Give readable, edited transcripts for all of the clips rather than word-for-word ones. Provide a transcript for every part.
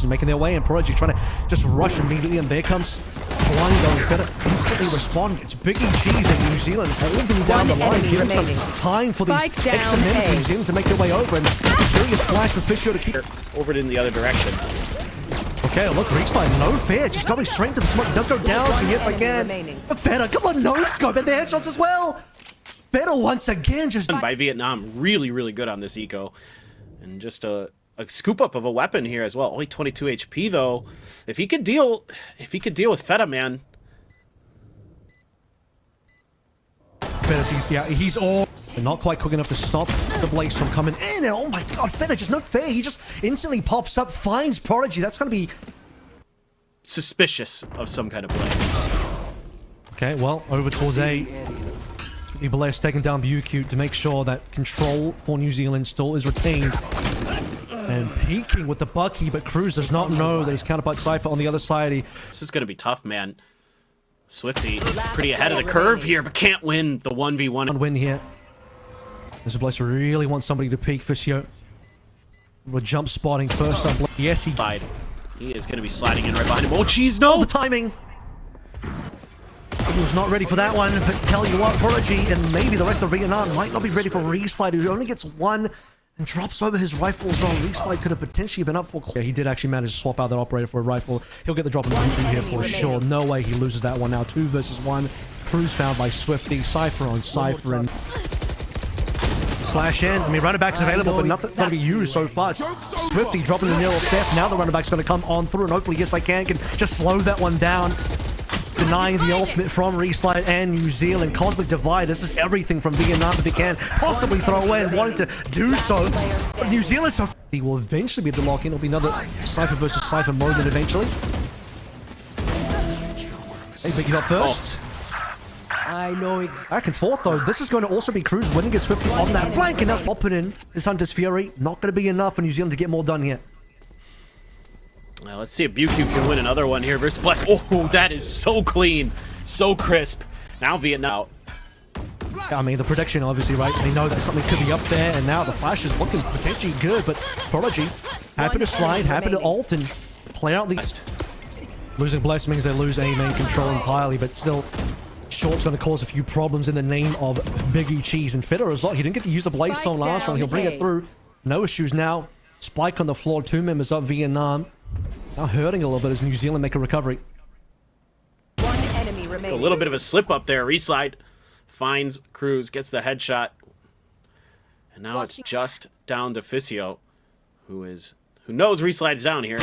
formations making their way, and Prodigy trying to just rush immediately, and there comes Blind going better instantly respond. It's Biggie Cheese in New Zealand holding down the line, giving some time for these extra men in New Zealand to make their way over, and curious splash for Fisher to keep over it in the other direction. Okay, look, Reachline, no fear, just going straight to the smoke. It does go down, so yes, I can. Feta, come on, no scope, and the headshots as well. Feta once again just by Vietnam, really good on this eco, and just a scoop up of a weapon here as well. Only 22 HP though. If he could deal with Feta, man. Feta, yeah, he's all not quite quick enough to stop the Blaze from coming in. Oh my god, Feta, just no fair. He just instantly pops up, finds Prodigy. That's gonna be suspicious of some kind of play. Okay, well, over towards A. Blaze taking down BUQ to make sure that control for New Zealand still is retained. And peeking with the Bucky, but Cruz does not know that his counterpart Cypher on the other side. This is going to be tough, man. Swifty pretty ahead of the curve here, but can't win the 1v1. Win here. This Blaze really wants somebody to peek. Fisio. We're jump spotting first up. Yes, he died. He is going to be sliding in right behind him. Oh, jeez, no! The timing. He was not ready for that one, but tell you what, Prodigy and maybe the rest of Vietnam might not be ready for Reslide, who only gets one and drops over his rifle as well. Reslide could have potentially been up for... Yeah, he did actually manage to swap out that operator for a rifle. He'll get the drop in the boot here for sure. No way he loses that one now. 2 versus 1. Cruz found by Swifty. Cypher on Cypher and... Flash in. I mean, running back's available, but nothing's going to be used so far. Swifty dropping the nil theft. Now the running back's going to come on through, and hopefully, yes, I can just slow that one down. Denying the ultimate from Reslide and New Zealand. Cosmic Divide, this is everything from Vietnam that they can possibly throw away, and wanting to do so. But New Zealand, so he will eventually be able to lock in. It'll be another Cypher versus Cypher moment eventually. Hey, Biggie up first. I know back and forth though. This is going to also be Cruz winning his Swifty on that flank, and that's popping in his Hunter's Fury. Not going to be enough for New Zealand to get more done here. Well, let's see if BUQ can win another one here versus Bless. Oh, that is so clean, so crisp. Now Vietnam. I mean, the prediction, obviously, right? They know that something could be up there, and now the flash is looking potentially good, but Prodigy happy to slide, happy to ult, and play out the... Losing Bless means they lose A main control entirely, but still, Short's going to cause a few problems in the name of Biggie Cheese. And Fitter as well. He didn't get to use the Blaze Stone last round. He'll bring it through. No issues now. Spike on the floor. 2 members of Vietnam. Now hurting a little bit as New Zealand make a recovery. One enemy remaining. A little bit of a slip up there. Reslide finds Cruz, gets the headshot. And now it's just down to Fisio, who knows Reslide's down here.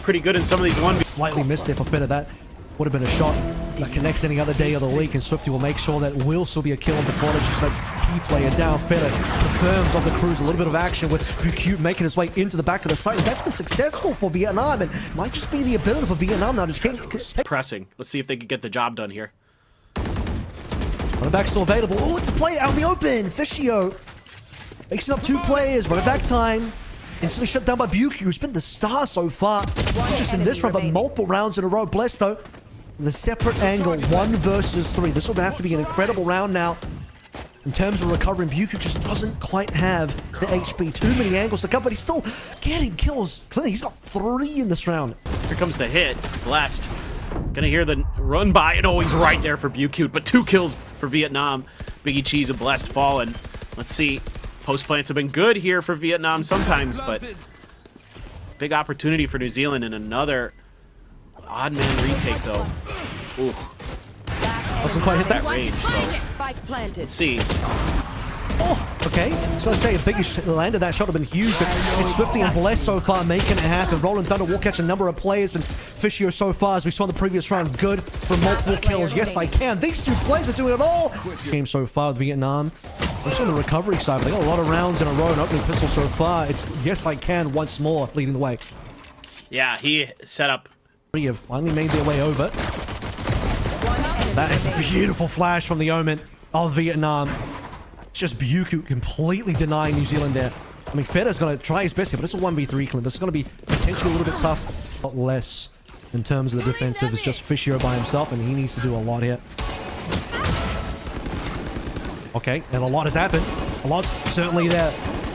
Pretty good in some of these 1v. Slightly missed it for Fitter. That would have been a shot that connects any other day of the week, and Swifty will make sure that will still be a kill on the Prodigy. So that's key player down. Fitter confirms on the Cruz a little bit of action with BUQ making his way into the back of the site. That's been successful for Vietnam, and might just be the ability for Vietnam now to take... Pressing. Let's see if they can get the job done here. Running back still available. Oh, it's a play out in the open. Fisio mixing up 2 players. Running back time. Instantly shut down by BUQ, who's been the star so far. Not just in this round, but multiple rounds in a row. Blessed, though. The separate angle, 1 versus 3. This will have to be an incredible round now. In terms of recovering, BUQ just doesn't quite have the HP. Too many angles to cover, but he's still getting kills. Clearly, he's got 3 in this round. Here comes the hit. Blessed. Gonna hear the run by, and always right there for BUQ, but 2 kills for Vietnam. Biggie Cheese and Blessed fallen. Let's see. Post plants have been good here for Vietnam sometimes, but big opportunity for New Zealand in another odd man retake though. Ooh. Doesn't quite hit that range, so let's see. Oh, okay. So I say if Biggie landed that shot would have been huge, but it's Swifty and Blessed so far making it happen. Rolling Thunder will catch a number of players, and Fisher so far, as we saw in the previous round, good for multiple kills. Yes, I can. These 2 players are doing it all. Game so far with Vietnam. Also on the recovery side, they got a lot of rounds in a row and opening pistol so far. It's yes, I can once more leading the way. Yeah, he set up. We have finally made their way over. That is a beautiful flash from the Omen of Vietnam. It's just BUQ completely denying New Zealand there. I mean, Fedder's going to try his best here, but it's a 1v3 clip. This is going to be potentially a little bit tough. A lot less in terms of the defensive. It's just Fisher by himself, and he needs to do a lot here. Okay, and a lot has happened. A lot's certainly there.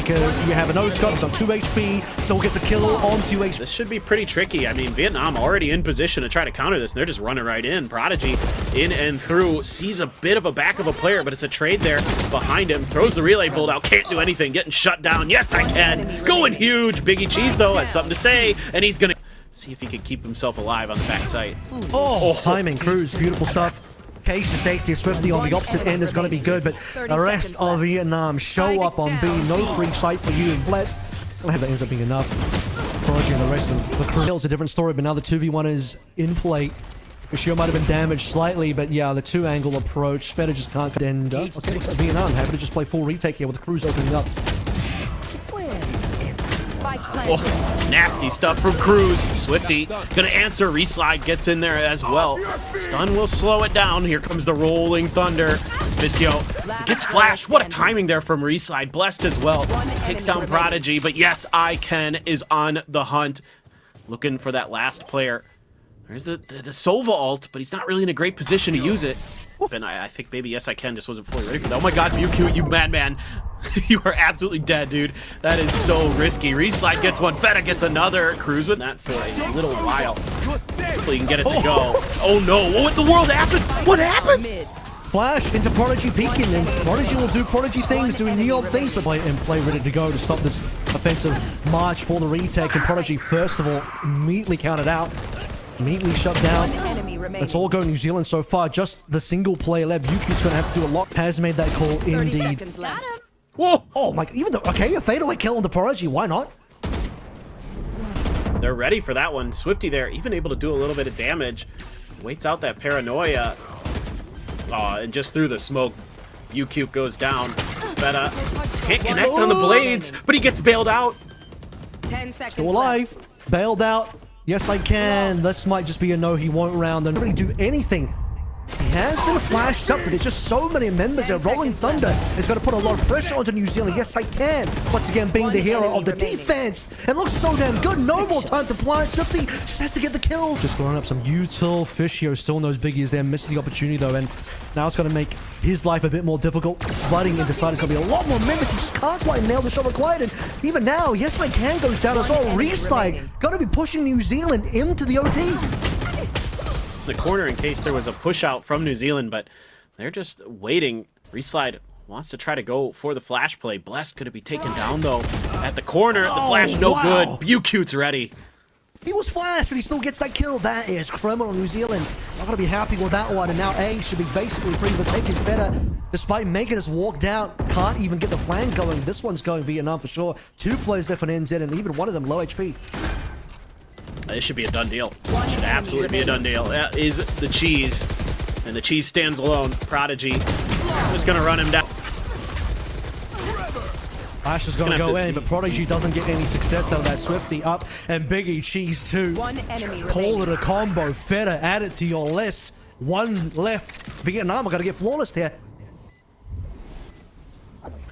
because you have a no-scope, it's on 2 HP, still gets a kill on 2 HP. This should be pretty tricky. I mean, Vietnam already in position to try to counter this, and they're just running right in. Prodigy in and through, sees a bit of a back of a player, but it's a trade there behind him. Throws the relay bolt out, can't do anything, getting shut down. Yes, I can. Going huge. Biggie Cheese, though, has something to say, and he's going to see if he can keep himself alive on the backside. Oh, timing, Cruz, beautiful stuff. Case to safety, Swifty on the opposite end is going to be good, but the rest of Vietnam show up on B. No free sight for you and Bless. I hope that ends up being enough. Prodigy and the rest of the crew. It's a different story, but now the 2v1 is in play. Michio might have been damaged slightly, but yeah, the two-angle approach. Feta just can't get in. Okay, looks like Vietnam happy to just play full retake here with the Cruz opening up. Oh, nasty stuff from Cruz. Swifty gonna answer. Reslide gets in there as well. Stun will slow it down. Here comes the rolling thunder. Visio gets flashed. What a timing there from Reslide. Blessed as well. Takes down Prodigy, but yes, I Can is on the hunt. Looking for that last player. There's the Sova ult, but he's not really in a great position to use it. And I think maybe Yes I Can just wasn't fully ready for that. Oh my god, BQ, you madman. You are absolutely dead, dude. That is so risky. Reslide gets one, Feta gets another. Cruz with that for a little while. Hopefully you can get it to go. Oh no, what the world happened? What happened? Flash into Prodigy peeking, and Prodigy will do Prodigy things, doing neon things, but play ready to go to stop this offensive march for the retake. And Prodigy, first of all, immediately counted out. Immediately shut down. It's all go New Zealand so far. Just the single player left. Yuki's going to have to do a lot. Has made that call indeed. Whoa! Oh my! Even though okay, a fadeaway kill on the Prodigy. Why not? They're ready for that one. Swifty there, even able to do a little bit of damage. Waits out that paranoia. And just through the smoke, UQ goes down. Feta can't connect on the blades, but he gets bailed out. 10 seconds Still alive. Bailed out. Yes, I can. This might just be a no, he won't round and really do anything. He has been flashed up, but there's just so many members there. Rolling Thunder is going to put a lot of pressure onto New Zealand. Yes, I can. Once again, being the hero of the defense. It looks so damn good. No more time to plant. Swifty just has to get the kill. Just throwing up some util. Fishio still knows Biggie's there. Misses the opportunity, though, and now it's going to make his life a bit more difficult. Flooding into side is going to be a lot more members. He just can't quite nail the shot required. And even now, Yes, I Can goes down as well. Reslide going to be pushing New Zealand into the OT. The corner in case there was a push out from New Zealand, but they're just waiting. Reslide wants to try to go for the flash play. Blessed could be taken down though at the corner. The flash no good. Bucute's ready. He was flashed, but he still gets that kill. That is criminal. New Zealand not going to be happy with that one, and now A should be basically free. The take is better, despite making us walk down. Can't even get the flank going. This one's going Vietnam for sure. 2 players there for NZ, and even one of them low HP. This should be a done deal. Should absolutely be a done deal. That is the cheese. And the cheese stands alone. Prodigy just going to run him down. Flash is going to go in, but Prodigy doesn't get any success out of that. Swifty up, and Biggie Cheese too. Call it a combo. Feta, add it to your list. One left. Vietnam are going to get flawless here.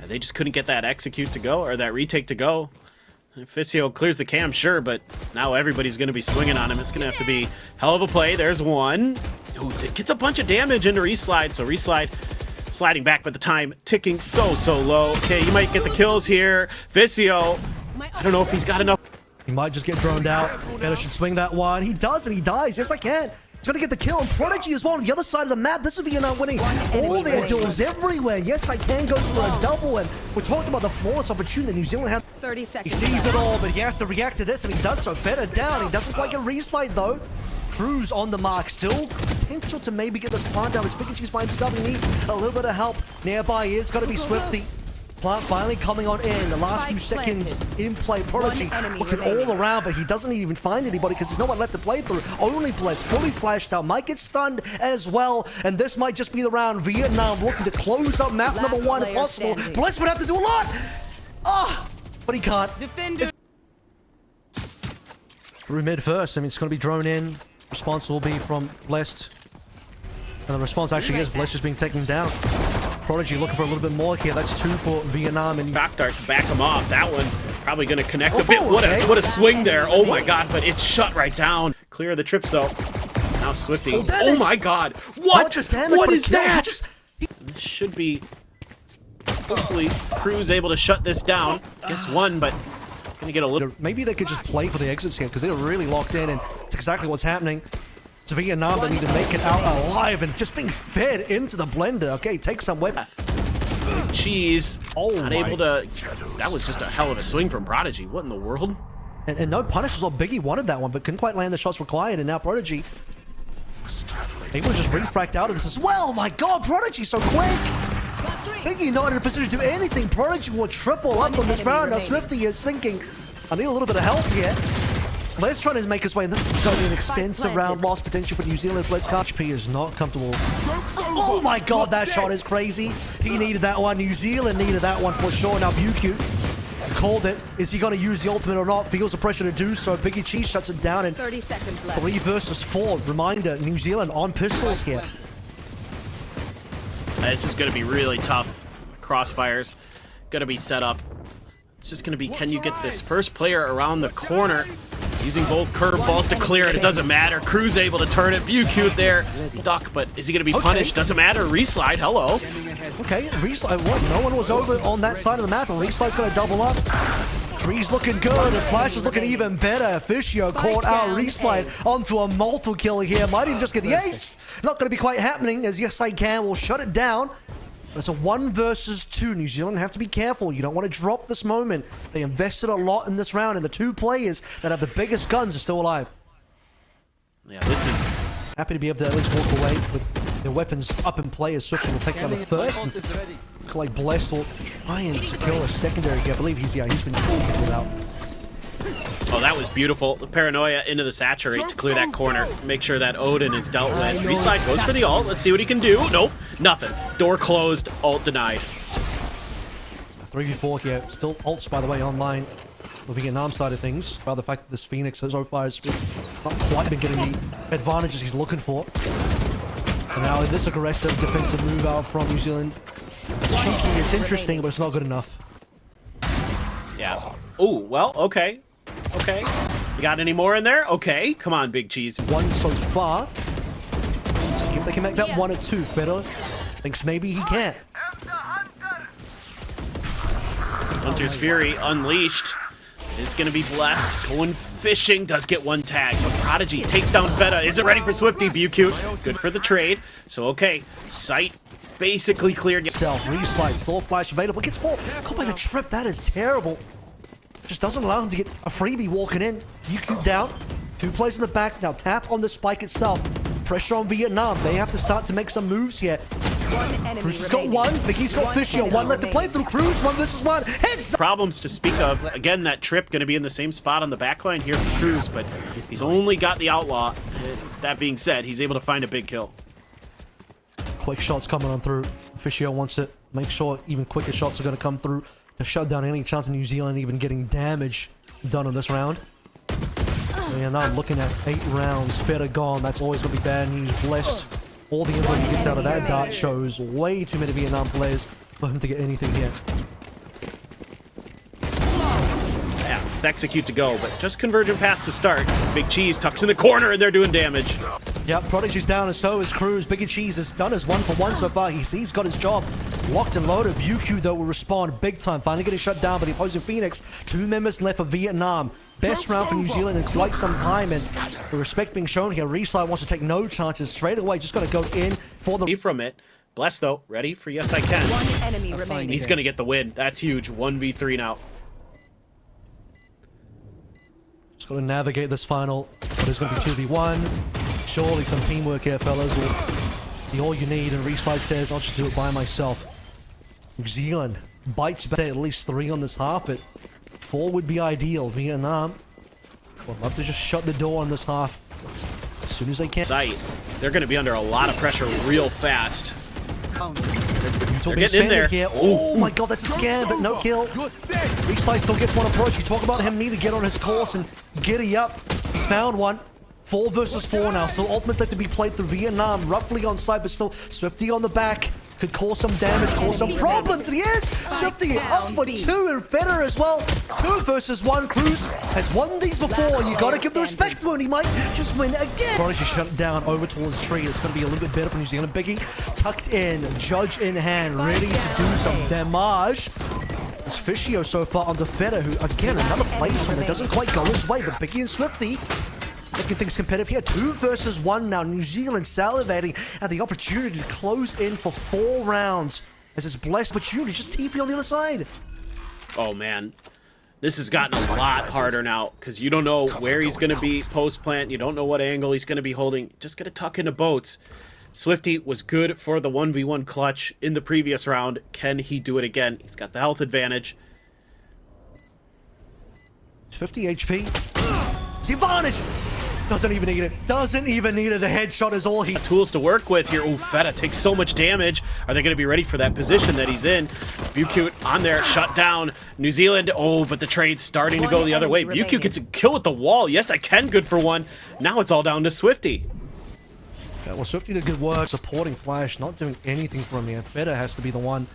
They just couldn't get that execute to go, or that retake to go. Fisio clears the cam, sure, but now everybody's going to be swinging on him. It's going to have to be hell of a play. There's one. Ooh, it gets a bunch of damage into Reslide, so Reslide sliding back, but the time ticking so low. Okay, you might get the kills here. Fisio, I don't know if he's got enough. He might just get droned out. Feta should swing that one. He does, and he dies. Yes, I can. It's going to get the kill, and Prodigy as well on the other side of the map. This is Vietnam winning all their duels everywhere. Yes, I Can goes for a double, and we're talking about the flawless opportunity that New Zealand had. 30 He seconds. sees it all, but he has to react to this, and he does so. Feta down. He doesn't quite get Reslide, though. Cruz on the mark. Still potential to maybe get this plant down. It's Big and Cheese by himself. He needs a little bit of help. Nearby is going to be Swifty. Plant finally coming on in. The last few seconds in play. Prodigy looking all around, but he doesn't even find anybody because there's no one left to play through. Only Bless fully flashed out. Might get stunned as well, and this might just be the round. Vietnam looking to close up map number 1 if possible. Bless would have to do a lot. But he can't. Through mid first. I mean, it's going to be drone in. Response will be from Blessed. And the response actually is Blessed just being taken down. Prodigy looking for a little bit more here. That's 2 for Vietnam. And Back dart to back him off. That one probably going to connect a bit. What a swing there. Oh my god, but it's shut right down. Clear of the trips though. Now Swifty. Oh my god. What? Not just damage, What but is a kill. that? Just, This should be Hopefully, Cruz able to shut this down. Gets one, but gonna get a little... Maybe they could just play for the exits here because they're really locked in, and it's exactly what's happening. It's Vietnam that need to make it out alive and just being fed into the blender. Okay, take some weapon. Cheese. Oh, unable to... That was just a hell of a swing from Prodigy. What in the world? And no punishes. Well, Biggie wanted that one, but couldn't quite land the shots required, and now Prodigy able to just refract out of this as well. My God, Prodigy so quick! Biggie not in a position to do anything. Prodigy will triple up on this round. Now Swifty is thinking, I need a little bit of help here. Let's try to make his way, and this is going to be an expensive round. Lost potential for New Zealand. Let's HP is not comfortable. Oh my God, that shot is crazy. He needed that one. New Zealand needed that one for sure. Now BQ called it. Is he going to use the ultimate or not? Feels the pressure to do so. Biggie Cheese shuts it down in 30 seconds left. 3 versus 4. Reminder, New Zealand on pistols here. This is going to be really tough. Crossfire's going to be set up. It's just going to be, can you get this first player around the corner? Using both curveballs to clear it. It doesn't matter. Cruz able to turn it. BQ there. Duck, but is he going to be punished? Doesn't matter. Reslide. Hello. Okay, Reslide. What? No one was over on that side of the map, and Reslide's going to double up. Tree's looking good, and Flash is looking even better. Fiscio caught out Reslide onto a multiple kill here. Might even just get the ace. Not going to be quite happening, as Yes I Can will shut it down. It's a 1 versus 2. New Zealand have to be careful. You don't want to drop this moment. They invested a lot in this round, and the 2 players that have the biggest guns are still alive. Yeah, this is... Happy to be able to at least walk away with their weapons up in play as Swift will take down the first. And like Blessed will try and secure a secondary here. I believe he's been shooting without. Oh, that was beautiful. The Paranoia into the Saturate to clear that corner. Make sure that Odin is dealt with. Reslide goes for the ult. Let's see what he can do. Nope, nothing. Door closed, ult denied. 3v4 here. Still ults, by the way, online. The Vietnam side of things. By the fact that this Phoenix so far has not quite been getting the advantages he's looking for. And now this aggressive defensive move out from New Zealand. It's cheeky, it's interesting, but it's not good enough. Yeah. Oh, well, okay. Okay. You got any more in there? Okay. Come on, Big Cheese. 1 so far. See if they can make that 1 or 2. Fedor thinks maybe he can. Hunter's Fury unleashed. Is going to be blessed. Going fishing. Does get 1 tag. But Prodigy takes down Feta. Is it ready for Swifty? BQ. Good for the trade. So, okay. Sight basically cleared. Reslide. Still flash available. Gets ball. Caught by the trip. That is terrible. Just doesn't allow him to get a freebie walking in. BQ down. 2 plays in the back. Now tap on the spike itself. Pressure on Vietnam. They have to start to make some moves here. Cruz has got 1. Biggie's got Fiscio. 1 left to play through. Cruz 1 versus 1. Heads. Problems to speak of. Again, that trip going to be in the same spot on the backline here for Cruz, but he's only got the Outlaw. That being said, he's able to find a big kill. Quick shots coming on through. Fiscio wants to make sure even quicker shots are going to come through to shut down any chance of New Zealand even getting damage done on this round. And now I'm looking at 8 rounds. Feta gone. That's always going to be bad news. Blessed. All the input he gets out of that dart shows way too many Vietnam players for him to get anything here. Yeah, execute to go, but just convergent paths to start. Big Cheese tucks in the corner and they're doing damage. Yep, Prodigy's down and so is Cruz. Big Cheese has done his 1 for 1 so far. He's got his job locked and loaded. BQ though will respond big time. Finally getting shut down by the opposing Phoenix. 2 members left for Vietnam. Best round for New Zealand in quite some time, and the respect being shown here. Reslide wants to take no chances straight away. Just going to go in for the... From it. Bless though. Ready for Yes I Can. 1 enemy remaining. He's going to get the win. That's huge. 1v3 now. Just got to navigate this final. But it's going to be 2v1. Surely some teamwork here, fellas. Will be all you need. And Reslide says, I'll just do it by myself. New Zealand bites back at least 3 on this half, but 4 would be ideal. Vietnam would love to just shut the door on this half as soon as they can. Sight. They're going to be under a lot of pressure real fast. They're getting in there. Here. Oh my God, that's a scam, but no kill. Reslide still gets 1 approach. You talk about him needing to get on his course and giddy up. He's found 1. 4 versus 4 now. Still ultimates left to be played through. Vietnam roughly on side, but still Swifty on the back. could cause some damage, cause some problems, and he is! Swifty up for 2, and Feder as well. 2 versus 1. Cruz has won these before. You gotta give the respect to him. He might just win again. Prodigy shut it down over towards tree. It's gonna be a little bit better for New Zealand. Biggie tucked in, Judge in hand, ready to do some damage. It's Fishio so far on the Feder, who again, another place that doesn't quite go his way, but Biggie and Swifty making things competitive here. 2 versus 1 now. New Zealand salivating at the opportunity to close in for 4 rounds as it's blessed opportunity. Just TP on the other side. Oh, man. This has gotten a lot harder now because you don't know where he's going to be post-plant. You don't know what angle he's going to be holding. Just going to tuck into boats. Swifty was good for the 1v1 clutch in the previous round. Can he do it again? He's got the health advantage. 50 HP. It's the advantage. Doesn't even need it. Doesn't even need it. The headshot is all he... Tools to work with here. Oh, Feta takes so much damage. Are they going to be ready for that position that he's in? Bukute on there, shut down. New Zealand, oh, but the trade's starting to go the other way. Bukute gets a kill with the wall. Yes, I can. Good for 1. Now it's all down to Swifty. Yeah, well, Swifty did good work supporting Flash, not doing anything for him here. Feta has to be the one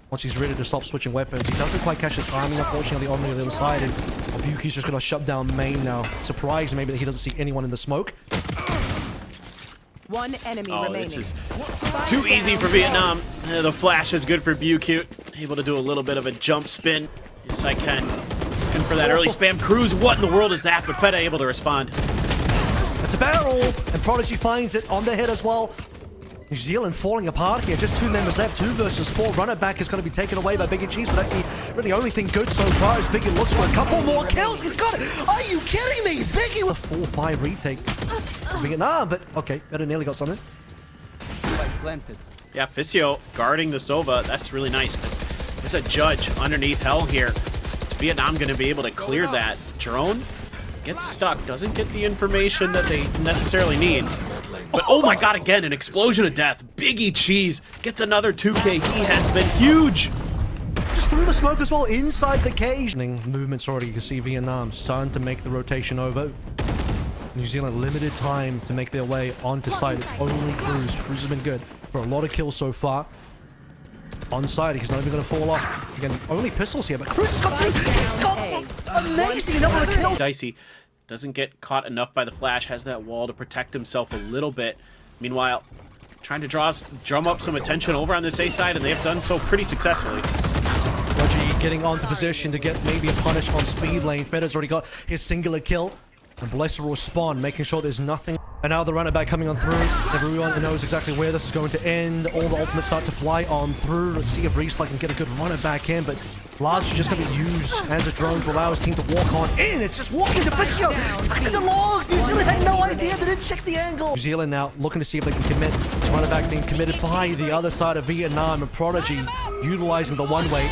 once he's ready to stop switching weapons. He doesn't quite catch the timing, unfortunately, on the other side. And Buki's just going to shut down main now. Surprised maybe that he doesn't see anyone in the smoke. 1 enemy remaining. This is too easy for Vietnam. The flash is good for Bukute. Able to do a little bit of a jump spin. Yes, I can. Looking for that early spam. Cruz, what in the world is that? But Feta able to respond. That's a barrel, and Prodigy finds it on the head as well. New Zealand falling apart here. Just 2 members left. 2 versus 4. Runner back is going to be taken away by Biggie Cheese, but that's the really only thing good so far as Biggie looks for a couple more kills. He's got it. Are you kidding me? Biggie with a 4-5 retake for Vietnam, but okay, Feta nearly got something. Yeah, Fissio guarding the Sova. That's really nice, but there's a Judge underneath Hell here. Is Vietnam going to be able to clear that? Jerome gets stuck. Doesn't get the information that they necessarily need. But oh my god, again, an explosion of death. Biggie Cheese gets another 2K. He has been huge. Just through the smoke as well, inside the cage. Movements already, you can see Vietnam starting to make the rotation over. New Zealand limited time to make their way onto site. It's only Cruz. Cruz has been good for a lot of kills so far. On side, he's not even going to fall off. Again, only pistols here, but Cruz has got 2. He's got amazing number of kills. Dicey doesn't get caught enough by the flash, has that wall to protect himself a little bit. Meanwhile, trying to drum up some attention over on this A side, and they have done so pretty successfully. Reggie getting onto position to get maybe a punish on speed lane. Feder's already got his singular kill. And Blesser will spawn, making sure there's nothing. And now the runner back coming on through. Everyone knows exactly where this is going to end. All the ultimates start to fly on through. Let's see if Reese can get a good runner back in, but largely just going to be used as a drone to allow his team to walk on in. It's just walking to Fishio. Tucking the logs. New Zealand had no idea. They didn't check the angle. New Zealand now looking to see if they can commit. Runner back being committed by the other side of Vietnam, and Prodigy utilizing the one-way,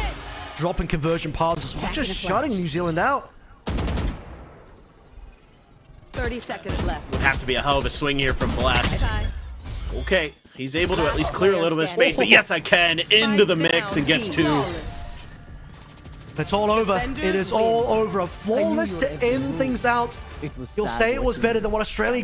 dropping conversion paths, just shutting New Zealand out. 30 seconds left. Would have to be a hell of a swing here from Blast. Okay, he's able to at least clear a little bit of space, but yes, I can. Into the mix and gets 2. It's all over. It is all over. A flawless to end things out. You'll say it was better than what Australia could